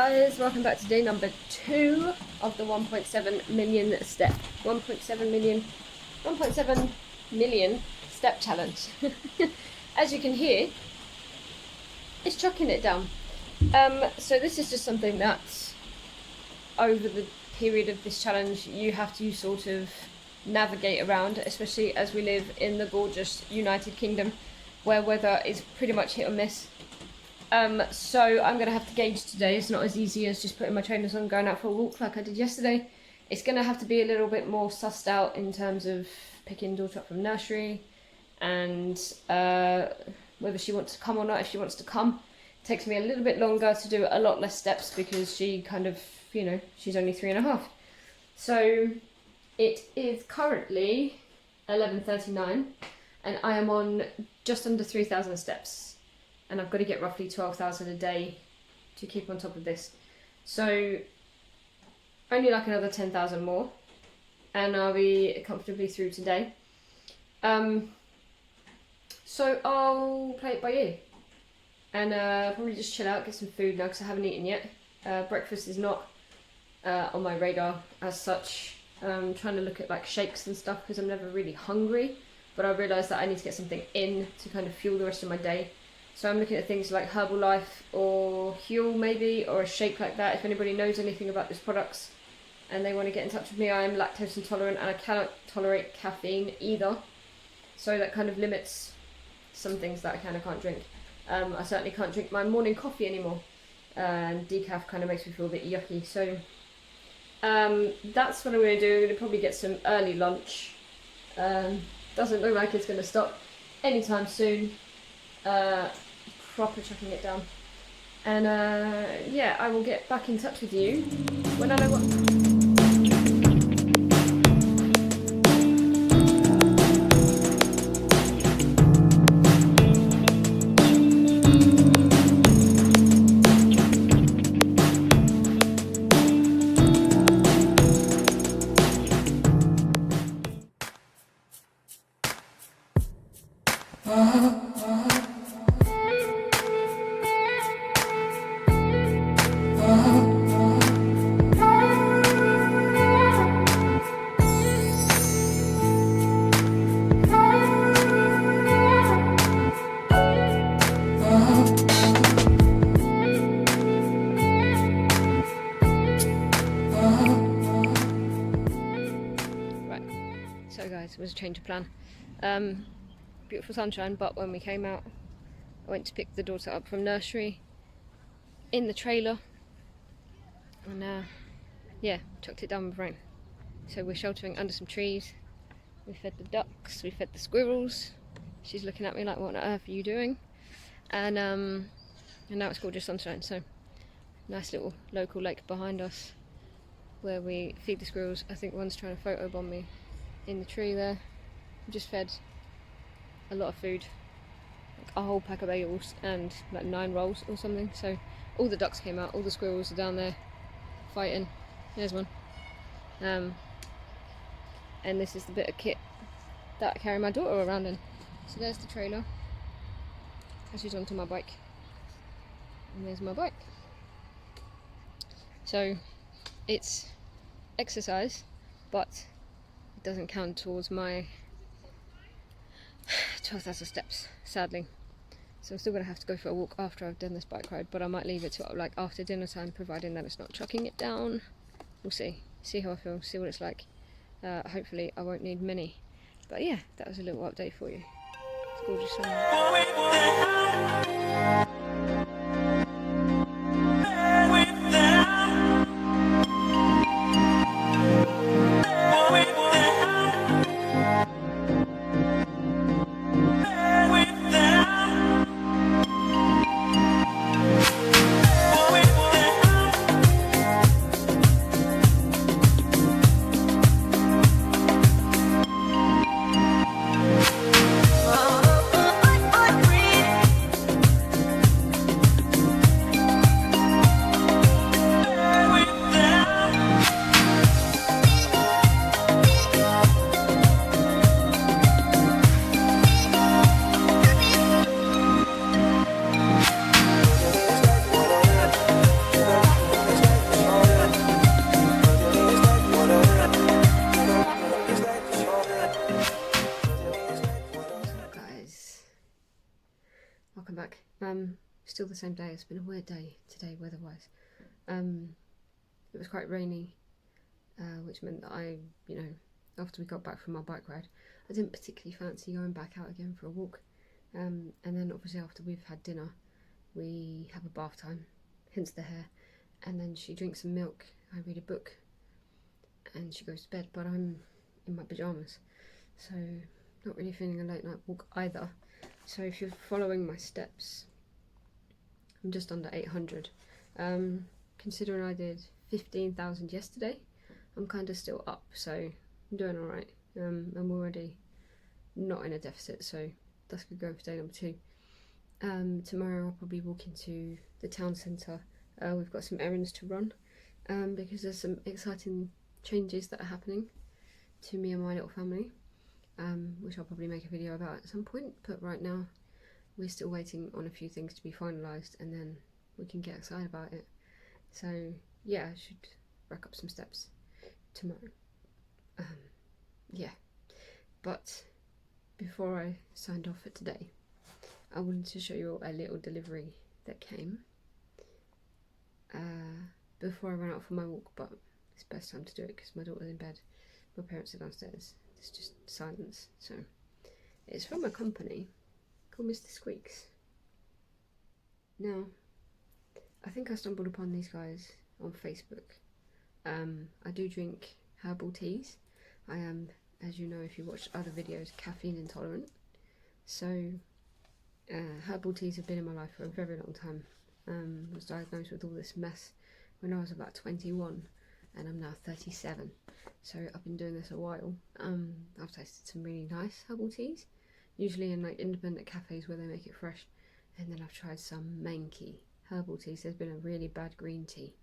guys, welcome back to day number 2 of the 1.7 million step 1.7 million step challenge. As you can hear, it's chucking it down. So this is just something that over the period of this challenge you have to sort of navigate around, especially as we live in the gorgeous United Kingdom where weather is pretty much hit or miss. So I'm going to have to gauge today. It's not as easy as just putting my trainers on and going out for a walk like I did yesterday. It's going to have to be a little bit more sussed out in terms of picking daughter up from nursery and whether she wants to come or not. If she wants to come, it takes me a little bit longer to do a lot less steps because she kind of, you know, she's only 3.5. So it is currently 11:39 and I am on just under 3,000 steps. And I've got to get roughly 12,000 a day to keep on top of this. So only like another 10,000 more and I'll be comfortably through today. So I'll play it by ear and probably just chill out, get some food now because I haven't eaten yet. Breakfast is not on my radar as such. I'm trying to look at like shakes and stuff because I'm never really hungry, but I realised that I need to get something in to kind of fuel the rest of my day. So I'm looking at things like Herbalife or Huel maybe, or a shake like that. If anybody knows anything about these products and they want to get in touch with me, I am lactose intolerant and I cannot tolerate caffeine either. So that kind of limits some things that I can and can't drink. I certainly can't drink my morning coffee anymore. And decaf kind of makes me feel a bit yucky. So that's what I'm going to do. I'm going to probably get some early lunch. Doesn't look like it's going to stop anytime soon. Proper chucking it down, and yeah, I will get back in touch with you when I know what. So guys, it was a change of plan. Beautiful sunshine, but when we came out, I went to pick the daughter up from nursery in the trailer and yeah, chucked it down with rain. So we're sheltering under some trees. We fed the ducks, we fed the squirrels. She's looking at me like, what on earth are you doing? And now it's gorgeous sunshine, so nice little local lake behind us where we feed the squirrels. I think one's trying to photobomb me in the tree there. We just fed a lot of food, like a whole pack of bagels and like 9 rolls or something. So all the ducks came out, all the squirrels are down there fighting. There's one. And this is the bit of kit that I carry my daughter around in. So there's the trailer, and she's onto my bike, and there's my bike. So it's exercise, but it doesn't count towards my 12,000 steps, sadly. So I'm still going to have to go for a walk after I've done this bike ride, but I might leave it to like after dinner time, providing that it's not chucking it down. We'll see how I feel, see what it's like. Hopefully I won't need many, but yeah, that was a little update for you. It's gorgeous sun. welcome back. Still the same day. It's been a weird day today weather-wise. It was quite rainy, which meant that after we got back from our bike ride, I didn't particularly fancy going back out again for a walk. And then obviously after we've had dinner, we have a bath time, hence the hair, and then she drinks some milk, I read a book, and she goes to bed, but I'm in my pyjamas, so not really feeling a late night walk either. So if you're following my steps, I'm just under 800. Considering I did 15,000 yesterday, I'm kind of still up, so I'm doing alright. I'm already not in a deficit, so that's good going for day number 2. Tomorrow I'll probably walk into the town centre. We've got some errands to run, because there's some exciting changes that are happening to me and my little family, which I'll probably make a video about at some point, but right now we're still waiting on a few things to be finalised, and then we can get excited about it. So yeah, I should rack up some steps tomorrow. Yeah, but before I signed off for today, I wanted to show you a little delivery that came before I ran out for my walk, but it's best time to do it because my daughter's in bed, my parents are downstairs, it's just silence. So it's from a company called Mr. Squeaks. Now, I think I stumbled upon these guys on Facebook. I do drink herbal teas. I am, as you know if you watched other videos, caffeine intolerant. So herbal teas have been in my life for a very long time. I was diagnosed with all this mess when I was about 21, and I'm now 37. So I've been doing this a while. I've tasted some really nice herbal teas, usually in like independent cafes where they make it fresh, and then I've tried some manky herbal teas. There's been a really bad green tea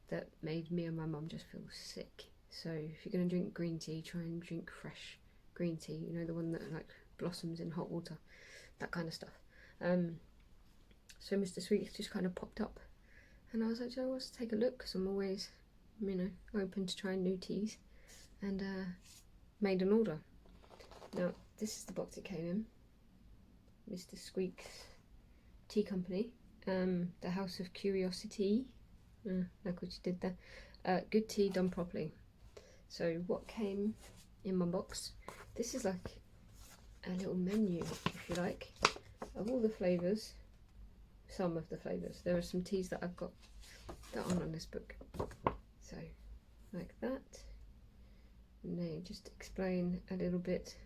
that made me and my mum just feel sick. So if you're going to drink green tea, try and drink fresh green tea, you know, the one that like blossoms in hot water, that kind of stuff. So Mr. Sweets just kind of popped up, and I was like, oh, let's take a look, because I'm always, open to trying new teas, and made an order. Now, this is the box it came in. Mr. Squeaks Tea Company, the House of Curiosity, like what you did there. Good tea done properly. So what came in my box, this is like a little menu, if you like, of all the flavours, some of the flavours. There are some teas that I've got that aren't on this book, so like that, and they just explain a little bit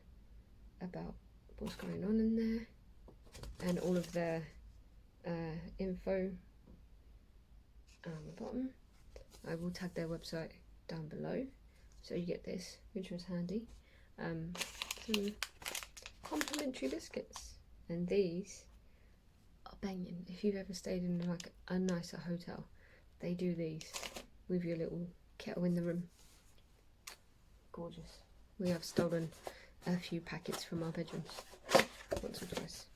about what's going on in there, and all of their info on the bottom. I will tag their website down below, so you get this, which was handy. Some complimentary biscuits, and these are banging. If you've ever stayed in like a nicer hotel, they do these with your little kettle in the room. Gorgeous. We have stolen a few packets from our bedrooms once or twice,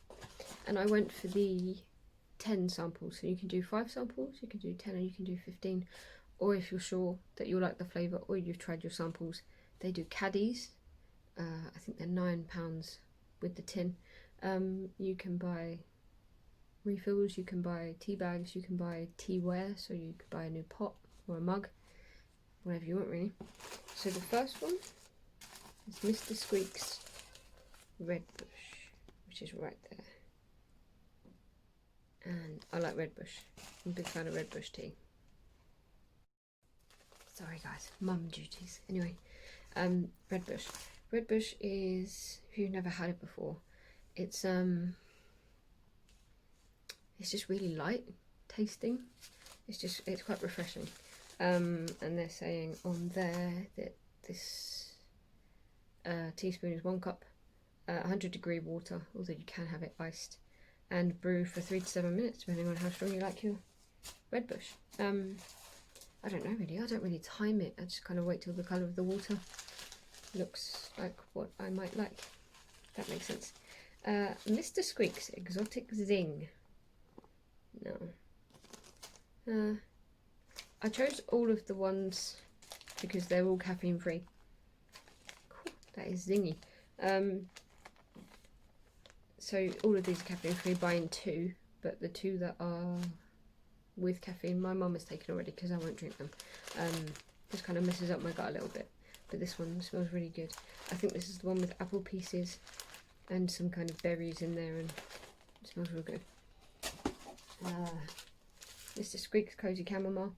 and I went for the 10 samples, so you can do 5 samples, you can do 10, or you can do 15, or if you're sure that you like the flavour or you've tried your samples, they do caddies. I think they're £9 with the tin. You can buy refills, you can buy tea bags, you can buy teaware, so you could buy a new pot or a mug, whatever you want really. So the first one is Mr. Squeaks Red Bush, which is right there. And I like Red Bush. I'm a big fan of Red Bush tea. Sorry guys, mum duties. Anyway, Red Bush. Red Bush is, if you've never had it before, it's just really light tasting. It's quite refreshing. And they're saying on there that this teaspoon is 1 cup, 100-degree water, although you can have it iced, and brew for 3 to 7 minutes, depending on how strong you like your Red Bush. I don't know really, I don't really time it, I just kind of wait till the colour of the water looks like what I might like, if that makes sense. Mr. Squeaks Exotic Zing. No. I chose all of the ones because they're all caffeine free. Cool, that is zingy. So all of these are caffeine free, buying 2, but the 2 that are with caffeine, my mum has taken already because I won't drink them. Just kind of messes up my gut a little bit. But this one smells really good. I think this is the one with apple pieces and some kind of berries in there, and it smells real good. Mr. Squeaks Cozy Chamomile.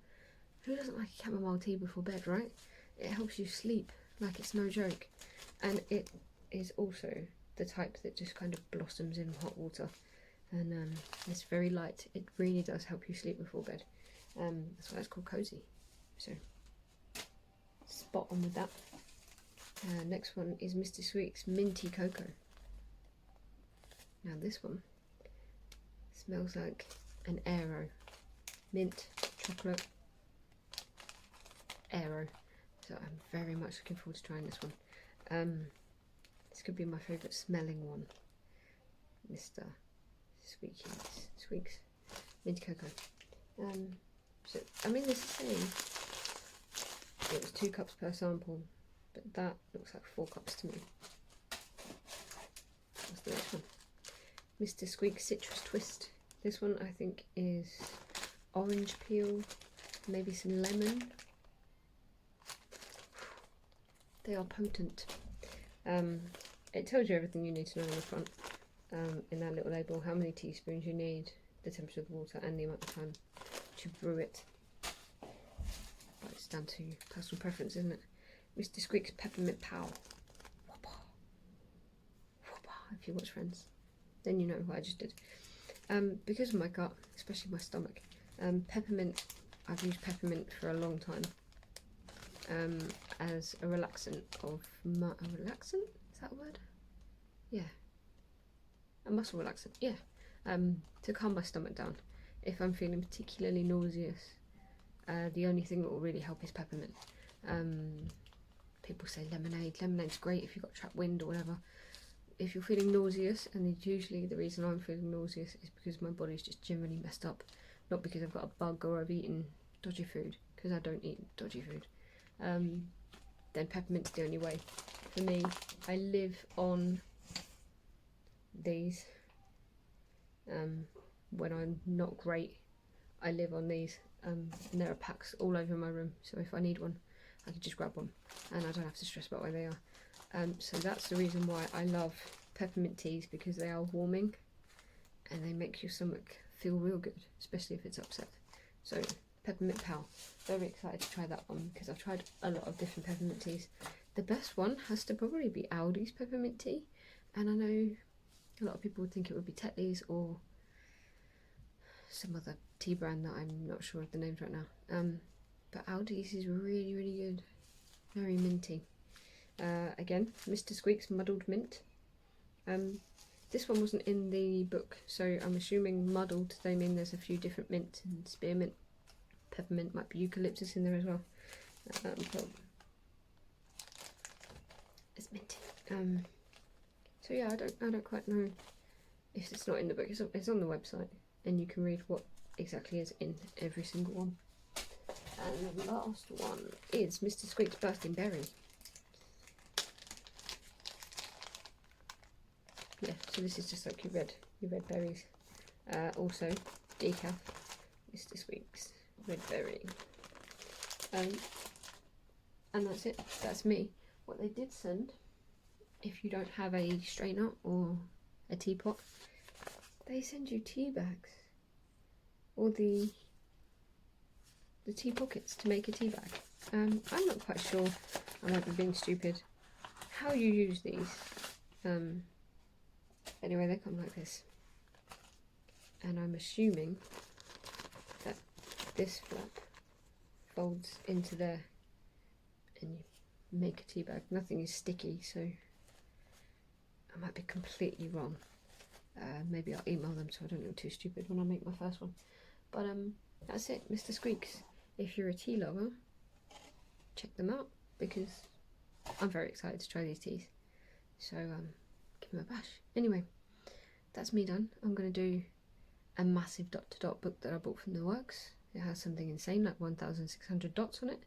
Who doesn't like a chamomile tea before bed, right? It helps you sleep like it's no joke. And it is also the type that just kind of blossoms in hot water. And it's very light. It really does help you sleep before bed. That's why it's called cozy. So, spot on with that. Next one is Mr. Squeaks Minty Cocoa. Now this one smells like an Aero. Mint, chocolate, Aero. So I'm very much looking forward to trying this one. This could be my favourite smelling one. Mr. Squeaks Minty Cocoa. So I mean, this is saying it was 2 cups per sample, but that looks like 4 cups to me. What's the next one? Mr. Squeaks Citrus Twist. This one I think is orange peel, maybe some lemon. They are potent. It tells you everything you need to know on the front, in that little label, how many teaspoons you need, the temperature of the water, and the amount of time to brew it. But it's down to personal preference, isn't it? Mr. Squeaks Peppermint Pow. Whoppa. Whoppa. If you watch Friends, then you know what I just did. Because of my gut, especially my stomach, peppermint, I've used peppermint for a long time. As a relaxant of a relaxant? Is that a word? Yeah. A muscle relaxant, yeah. To calm my stomach down. If I'm feeling particularly nauseous, the only thing that will really help is peppermint. People say lemonade. Lemonade's great if you've got trapped wind or whatever. If you're feeling nauseous, and usually the reason I'm feeling nauseous is because my body's just generally messed up. Not because I've got a bug or I've eaten dodgy food, because I don't eat dodgy food. Then peppermint's the only way. For me, I live on these. When I'm not great, I live on these. And there are packs all over my room, so if I need one, I can just grab one, and I don't have to stress about where they are. So that's the reason why I love peppermint teas, because they are warming, and they make your stomach feel real good, especially if it's upset. So Peppermint Pal, very excited to try that one, because I've tried a lot of different peppermint teas. The best one has to probably be Aldi's peppermint tea, and I know a lot of people would think it would be Tetley's or some other tea brand that I'm not sure of the names right now. But Aldi's is really, really good. Very minty. Again, Mr. Squeaks Muddled Mint. This one wasn't in the book, so I'm assuming muddled, they mean there's a few different mints, and spearmint, peppermint, might be eucalyptus in there as well. But it's minty. So yeah, I don't quite know if it's not in the book. It's on the website, and you can read what exactly is in every single one. And the last one is Mr. Squeaks Bursting Berry. Yeah, so this is just like your red berries. Also decaf, Mr. Squeaks Red Berry. And that's it. That's me. What they did send, if you don't have a strainer or a teapot, they send you tea bags, or the tea pockets to make a tea bag. I'm not quite sure, I might be being stupid, how you use these. Anyway, they come like this, and I'm assuming that this flap folds into there and you make a tea bag. Nothing is sticky, so I might be completely wrong. Maybe I'll email them so I don't look too stupid when I make my first one. But that's it, Mr. Squeaks. If you're a tea lover, check them out, because I'm very excited to try these teas. So give them a bash. Anyway, that's me done. I'm going to do a massive dot-to-dot book that I bought from the works. It has something insane like 1,600 dots on it.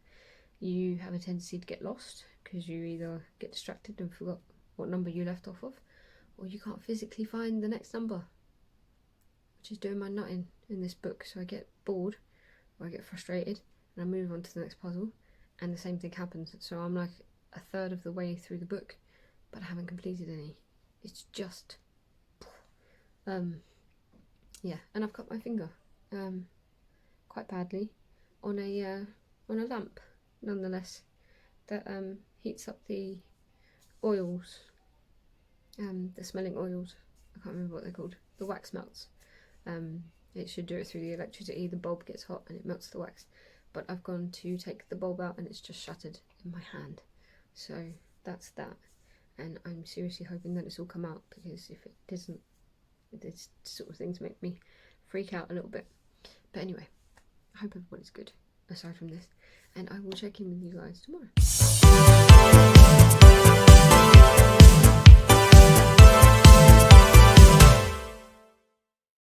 You have a tendency to get lost because you either get distracted and forgot what number you left off of, or you can't physically find the next number, which is doing my nutting in this book. So I get bored, or I get frustrated, and I move on to the next puzzle, and the same thing happens. So I'm like a third of the way through the book, but I haven't completed any. It's just, yeah. And I've cut my finger, quite badly, on a lamp, nonetheless, that heats up the oils, the smelling oils. I can't remember what they're called. The wax melts. It should do it through the electricity. The bulb gets hot and it melts the wax. But I've gone to take the bulb out and it's just shattered in my hand. So that's that. And I'm seriously hoping that it's all come out, because if it doesn't, this sort of things make me freak out a little bit. But anyway, I hope everybody's good aside from this, and I will check in with you guys tomorrow.